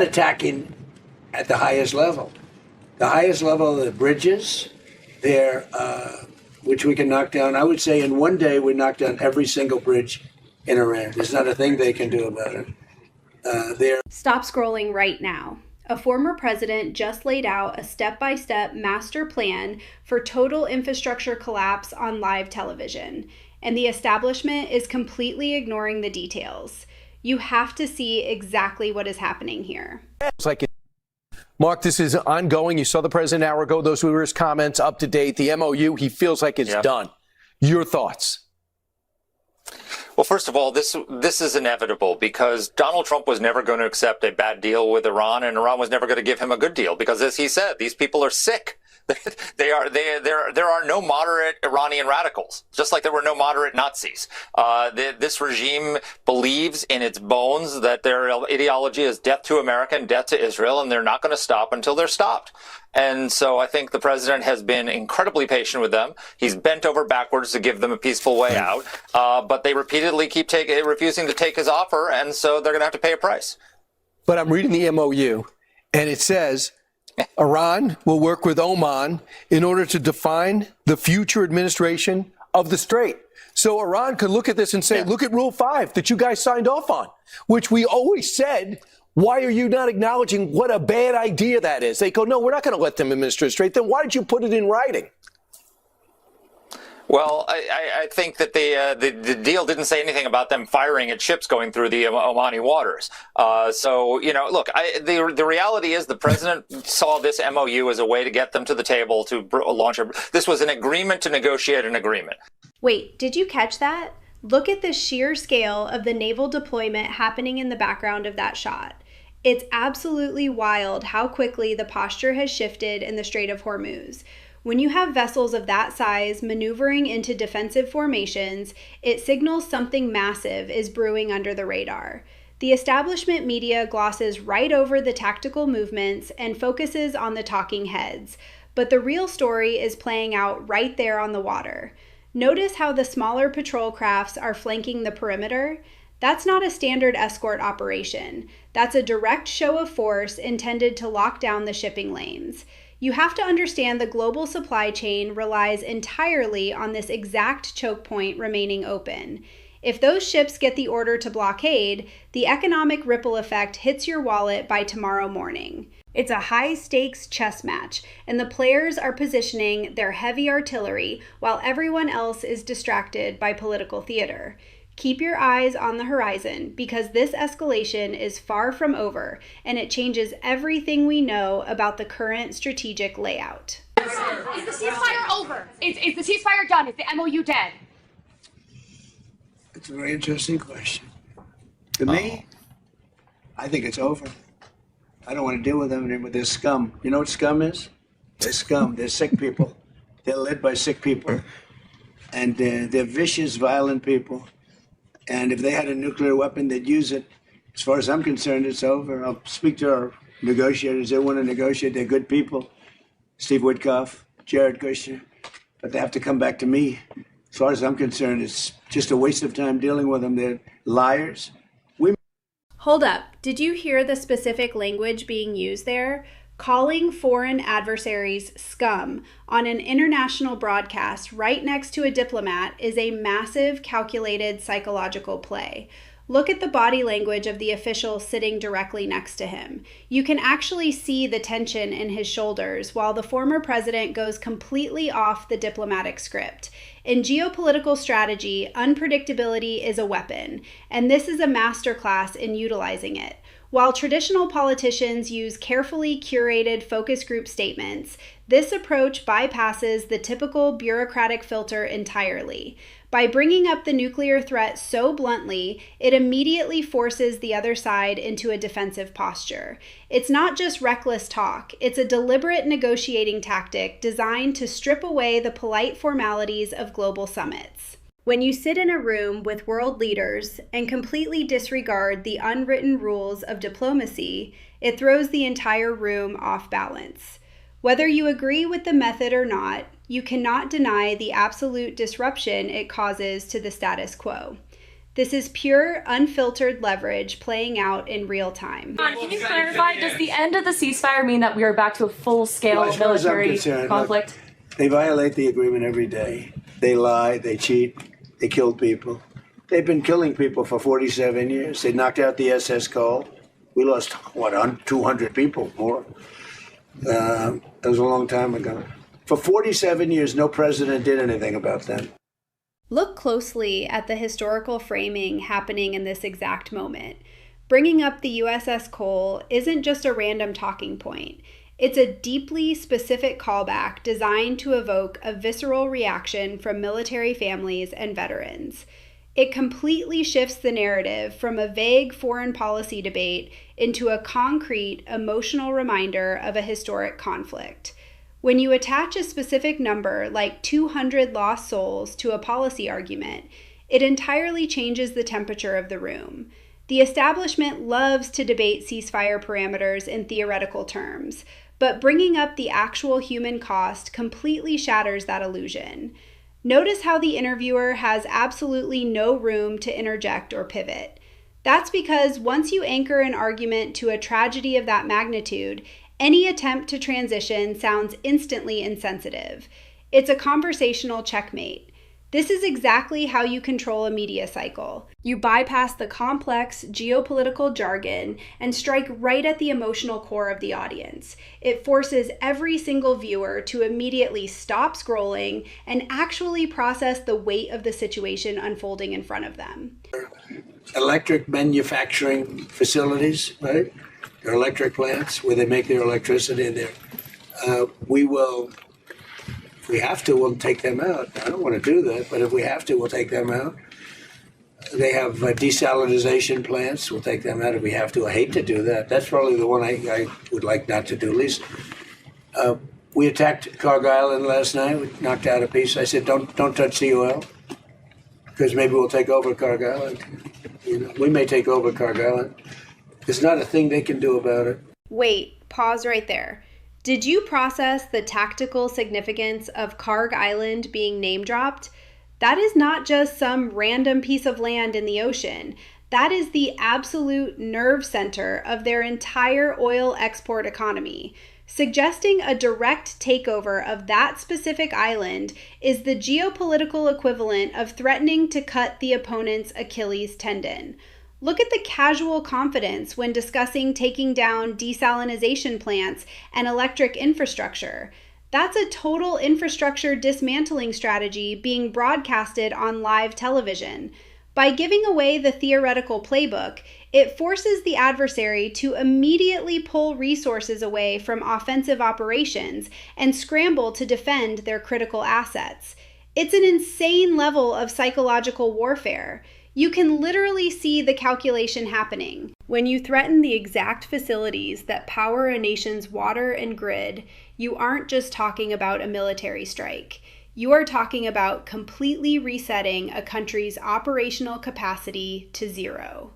attacking at the highest level. The highest level of the bridges, there, which we can knock down. I would say in one day we knock down every single bridge in Iran. There's not a thing they can do about it. Stop scrolling right now. A former president just laid out a step-by-step master plan for total infrastructure collapse on live television, and the establishment is completely ignoring the details. You have to see exactly what is happening here. It's like, Mark, this is ongoing. You saw the president an hour ago. Those were his comments, up to date. The MOU, he feels like it's done. Your thoughts? Well, first of all, this is inevitable because Donald Trump was never going to accept a bad deal with Iran, and Iran was never going to give him a good deal because, as he said, these people are sick. There are no moderate Iranian radicals, just like there were no moderate Nazis. This regime believes in its bones that their ideology is death to America and death to Israel, and they're not going to stop until they're stopped. And so I think the president has been incredibly patient with them. He's bent over backwards to give them a peaceful way out, but they repeatedly keep refusing to take his offer, and so they're going to have to pay a price. But I'm reading the MOU, and it says Iran will work with Oman in order to define the future administration of the Strait. So Iran could look at this and say, look at Rule 5 that you guys signed off on, which we always said, why are you not acknowledging what a bad idea that is? They go, no, we're not going to let them administer the Strait. Then why did you put it in writing? Well, I think that the deal didn't say anything about them firing at ships going through the Omani waters. So, you know, look, the reality is the president saw this MOU as a way to get them to the table to launch this was an agreement to negotiate an agreement. Wait, did you catch that? Look at the sheer scale of the naval deployment happening in the background of that shot. It's absolutely wild how quickly the posture has shifted in the Strait of Hormuz. When you have vessels of that size maneuvering into defensive formations, it signals something massive is brewing under the radar. The establishment media glosses right over the tactical movements and focuses on the talking heads, but the real story is playing out right there on the water. Notice how the smaller patrol crafts are flanking the perimeter? That's not a standard escort operation. That's a direct show of force intended to lock down the shipping lanes. You have to understand the global supply chain relies entirely on this exact choke point remaining open. If those ships get the order to blockade, the economic ripple effect hits your wallet by tomorrow morning. It's a high-stakes chess match, and the players are positioning their heavy artillery while everyone else is distracted by political theater. Keep your eyes on the horizon because this escalation is far from over, and it changes everything we know about the current strategic layout. Is the ceasefire over? Is the ceasefire done? Is the MOU dead? It's a very interesting question. To me, I think it's over. I don't want to deal with them with this scum. You know what scum is? They're scum. They're sick people. They're led by sick people. And they're vicious, violent people. And if they had a nuclear weapon, they'd use it. As far as I'm concerned, it's over. I'll speak to our negotiators. They want to negotiate. They're good people. Steve Witkoff, Jared Kushner. But they have to come back to me. As far as I'm concerned, it's just a waste of time dealing with them. They're liars. Hold up. Did you hear the specific language being used there? Calling foreign adversaries scum on an international broadcast right next to a diplomat is a massive, calculated psychological play. Look at the body language of the official sitting directly next to him. You can actually see the tension in his shoulders while the former president goes completely off the diplomatic script. In geopolitical strategy, unpredictability is a weapon, and this is a masterclass in utilizing it. While traditional politicians use carefully curated focus group statements, this approach bypasses the typical bureaucratic filter entirely. By bringing up the nuclear threat so bluntly, it immediately forces the other side into a defensive posture. It's not just reckless talk, it's a deliberate negotiating tactic designed to strip away the polite formalities of global summits. When you sit in a room with world leaders and completely disregard the unwritten rules of diplomacy, it throws the entire room off balance. Whether you agree with the method or not, you cannot deny the absolute disruption it causes to the status quo. This is pure, unfiltered leverage playing out in real time. Can you clarify, does the end of the ceasefire mean that we are back to a full-scale Well, as far as I'm military concerned, conflict? look, they violate the agreement every day. They lie, they cheat, they kill people. They've been killing people for 47 years. They knocked out the SS Cole. We lost, 200 people more. That was a long time ago. For 47 years, no president did anything about that. Look closely at the historical framing happening in this exact moment. Bringing up the USS Cole isn't just a random talking point. It's a deeply specific callback designed to evoke a visceral reaction from military families and veterans. It completely shifts the narrative from a vague foreign policy debate into a concrete, emotional reminder of a historic conflict. When you attach a specific number like 200 lost souls to a policy argument, it entirely changes the temperature of the room. The establishment loves to debate ceasefire parameters in theoretical terms, but bringing up the actual human cost completely shatters that illusion. Notice how the interviewer has absolutely no room to interject or pivot. That's because once you anchor an argument to a tragedy of that magnitude, any attempt to transition sounds instantly insensitive. It's a conversational checkmate. This is exactly how you control a media cycle. You bypass the complex geopolitical jargon and strike right at the emotional core of the audience. It forces every single viewer to immediately stop scrolling and actually process the weight of the situation unfolding in front of them. Electric manufacturing facilities, right? Their electric plants where they make their electricity in there. We will, if we have to, we'll take them out. I don't want to do that, but if we have to, we'll take them out. They have desalinization plants. We'll take them out if we have to. I hate to do that. That's probably the one I would like not to do least. We attacked Carg Island last night. We knocked out a piece. I said, don't touch the oil, because maybe we'll take over Carg Island. You know, we may take over Carg Island. There's not a thing they can do about it. Wait, pause right there. Did you process the tactical significance of Carg Island being name-dropped? That is not just some random piece of land in the ocean. That is the absolute nerve center of their entire oil export economy. Suggesting a direct takeover of that specific island is the geopolitical equivalent of threatening to cut the opponent's Achilles tendon. Look at the casual confidence when discussing taking down desalinization plants and electric infrastructure. That's a total infrastructure dismantling strategy being broadcasted on live television. By giving away the theoretical playbook, it forces the adversary to immediately pull resources away from offensive operations and scramble to defend their critical assets. It's an insane level of psychological warfare. You can literally see the calculation happening. When you threaten the exact facilities that power a nation's water and grid, you aren't just talking about a military strike. You are talking about completely resetting a country's operational capacity to zero.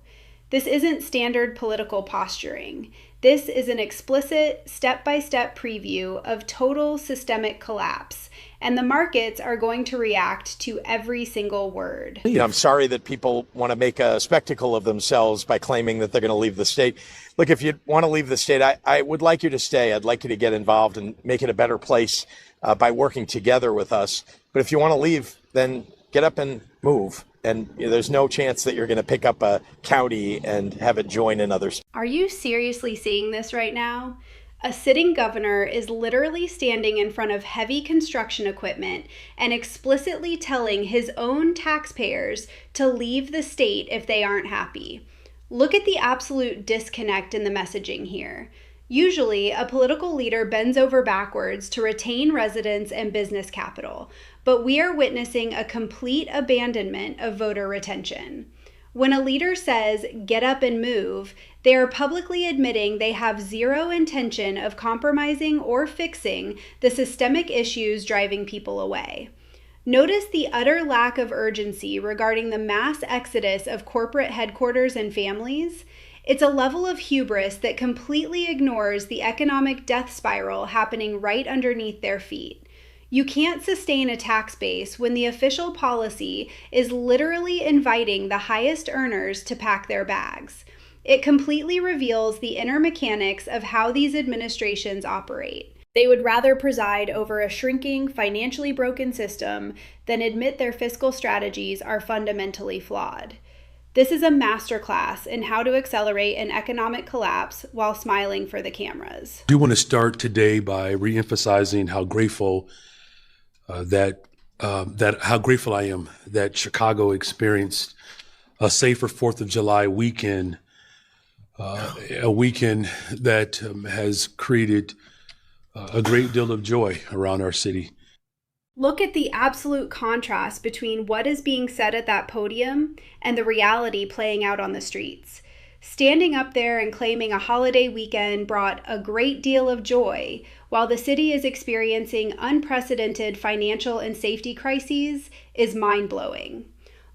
This isn't standard political posturing. This is an explicit, step-by-step preview of total systemic collapse, and the markets are going to react to every single word. I'm sorry that people want to make a spectacle of themselves by claiming that they're going to leave the state. Look, if you want to leave the state, I would like you to stay. I'd like you to get involved and make it a better place by working together with us. But if you want to leave, then get up and move. And there's no chance that you're going to pick up a county and have it join another state. Are you seriously seeing this right now? A sitting governor is literally standing in front of heavy construction equipment and explicitly telling his own taxpayers to leave the state if they aren't happy. Look at the absolute disconnect in the messaging here. Usually, a political leader bends over backwards to retain residents and business capital, but we are witnessing a complete abandonment of voter retention. When a leader says, "get up and move," they are publicly admitting they have zero intention of compromising or fixing the systemic issues driving people away. Notice the utter lack of urgency regarding the mass exodus of corporate headquarters and families. It's a level of hubris that completely ignores the economic death spiral happening right underneath their feet. You can't sustain a tax base when the official policy is literally inviting the highest earners to pack their bags. It completely reveals the inner mechanics of how these administrations operate. They would rather preside over a shrinking, financially broken system than admit their fiscal strategies are fundamentally flawed. This is a masterclass in how to accelerate an economic collapse while smiling for the cameras. I do want to start today by reemphasizing how grateful how grateful I am that Chicago experienced a safer 4th of July weekend, a weekend that has created a great deal of joy around our city. Look at the absolute contrast between what is being said at that podium and the reality playing out on the streets. Standing up there and claiming a holiday weekend brought a great deal of joy while the city is experiencing unprecedented financial and safety crises is mind-blowing.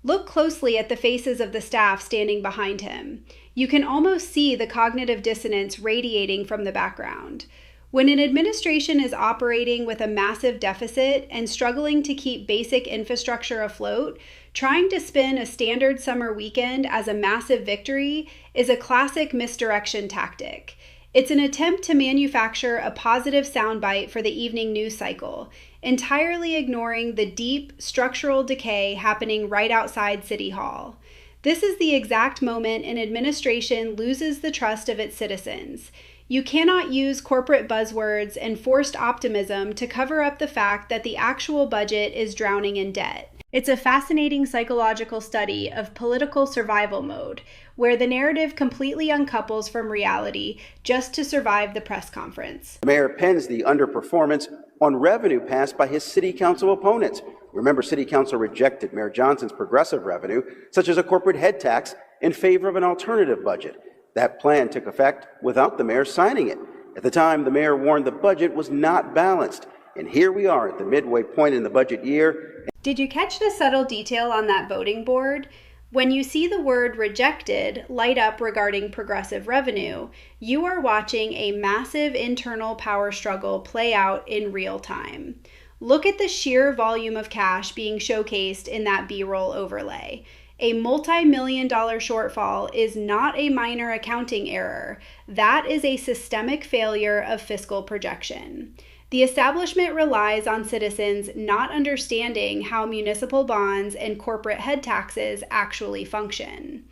Look closely at the faces of the staff standing behind him. You can almost see the cognitive dissonance radiating from the background. When an administration is operating with a massive deficit and struggling to keep basic infrastructure afloat, trying to spin a standard summer weekend as a massive victory is a classic misdirection tactic. It's an attempt to manufacture a positive soundbite for the evening news cycle, entirely ignoring the deep structural decay happening right outside City Hall. This is the exact moment an administration loses the trust of its citizens. You cannot use corporate buzzwords and forced optimism to cover up the fact that the actual budget is drowning in debt. It's a fascinating psychological study of political survival mode, where the narrative completely uncouples from reality just to survive the press conference. The mayor pens the underperformance on revenue passed by his city council opponents. Remember, city council rejected Mayor Johnson's progressive revenue, such as a corporate head tax, in favor of an alternative budget. That plan took effect without the mayor signing it. At the time, the mayor warned the budget was not balanced. And here we are at the midway point in the budget year. Did you catch the subtle detail on that voting board? When you see the word rejected light up regarding progressive revenue, you are watching a massive internal power struggle play out in real time. Look at the sheer volume of cash being showcased in that B-roll overlay. A multi-million-dollar shortfall is not a minor accounting error. That is a systemic failure of fiscal projection. The establishment relies on citizens not understanding how municipal bonds and corporate head taxes actually function.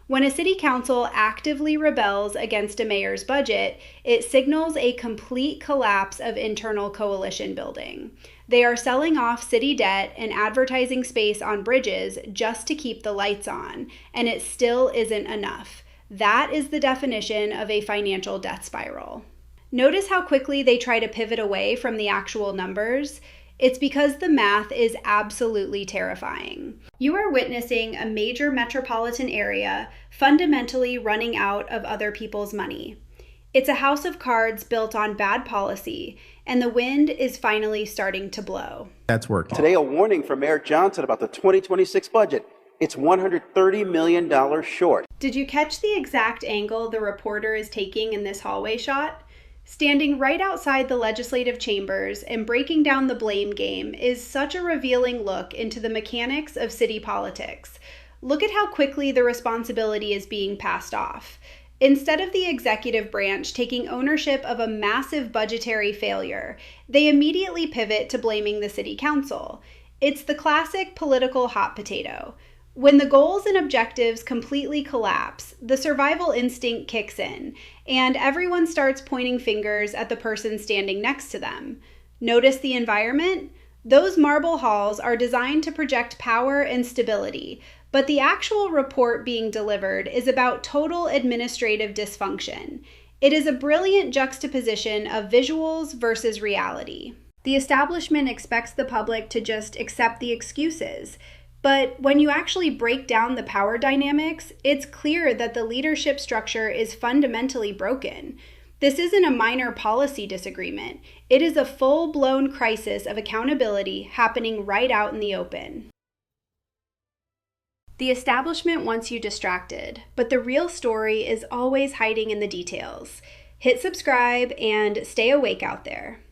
When a city council actively rebels against a mayor's budget, it signals a complete collapse of internal coalition building. They are selling off city debt and advertising space on bridges just to keep the lights on, and it still isn't enough. That is the definition of a financial death spiral. Notice how quickly they try to pivot away from the actual numbers. It's because the math is absolutely terrifying. You are witnessing a major metropolitan area fundamentally running out of other people's money. It's a house of cards built on bad policy, and the wind is finally starting to blow. That's working. Today, a warning from Mayor Johnson about the 2026 budget. It's $130 million short. Did you catch the exact angle the reporter is taking in this hallway shot? Standing right outside the legislative chambers and breaking down the blame game is such a revealing look into the mechanics of city politics. Look at how quickly the responsibility is being passed off. Instead of the executive branch taking ownership of a massive budgetary failure, they immediately pivot to blaming the city council. It's the classic political hot potato. When the goals and objectives completely collapse, the survival instinct kicks in, and everyone starts pointing fingers at the person standing next to them. Notice the environment? Those marble halls are designed to project power and stability, but the actual report being delivered is about total administrative dysfunction. It is a brilliant juxtaposition of visuals versus reality. The establishment expects the public to just accept the excuses. But when you actually break down the power dynamics, it's clear that the leadership structure is fundamentally broken. This isn't a minor policy disagreement. It is a full-blown crisis of accountability happening right out in the open. The establishment wants you distracted, but the real story is always hiding in the details. Hit subscribe and stay awake out there.